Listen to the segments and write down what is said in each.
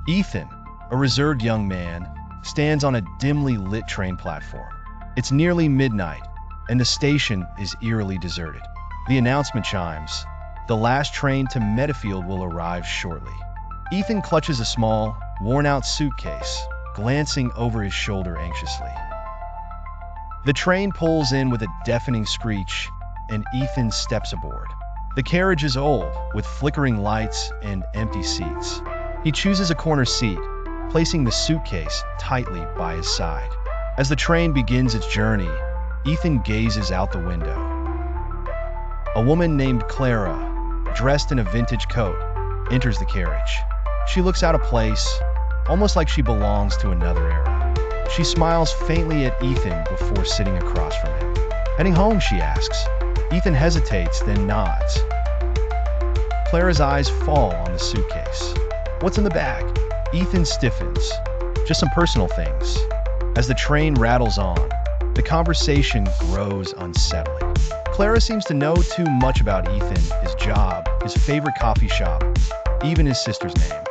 Ethan, a reserved young man, stands on a dimly lit train platform. It's nearly midnight, and the station is eerily deserted. The announcement chimes. The last train to Meadowfield will arrive shortly. Ethan clutches a small, worn-out suitcase, glancing over his shoulder anxiously. The train pulls in with a deafening screech, and Ethan steps aboard. The carriage is old, with flickering lights and empty seats. He chooses a corner seat, placing the suitcase tightly by his side. As the train begins its journey, Ethan gazes out the window. A woman named Clara, dressed in a vintage coat, enters the carriage. She looks out of place, almost like she belongs to another era. She smiles faintly at Ethan before sitting across from him. Heading home, she asks. Ethan hesitates, then nods. Clara's eyes fall on the suitcase. What's in the bag? Ethan stiffens. Just some personal things. As the train rattles on, the conversation grows unsettling. Clara seems to know too much about Ethan, his job, his favorite coffee shop, even his sister's name.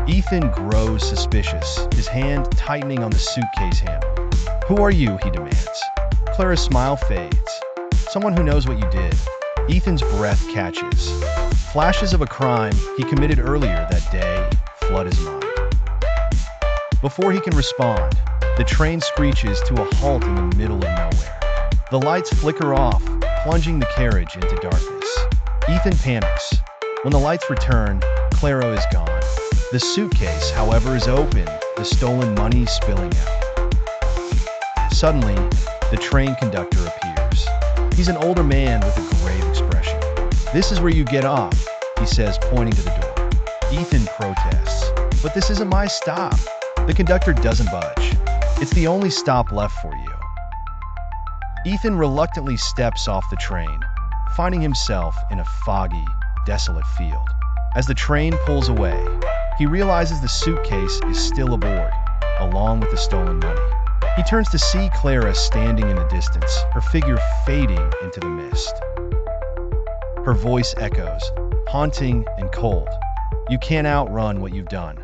Ethan grows suspicious, his hand tightening on the suitcase handle. Who are you? He demands. Clara's smile fades. Someone who knows what you did. Ethan's breath catches. Flashes of a crime he committed earlier that day flood his mind. Before he can respond, the train screeches to a halt in the middle of nowhere. The lights flicker off, plunging the carriage into darkness. Ethan panics. When the lights return, Clara is gone. The suitcase, however, is open, the stolen money spilling out. Suddenly, the train conductor appears. He's an older man with a grave expression. This is where you get off, he says, pointing to the door. Ethan protests. But this isn't my stop. The conductor doesn't budge. It's the only stop left for you. Ethan reluctantly steps off the train, finding himself in a foggy, desolate field. As the train pulls away, he realizes the suitcase is still aboard, along with the stolen money. He turns to see Clara standing in the distance, her figure fading into the mist. Her voice echoes, haunting and cold. You can't outrun what you've done.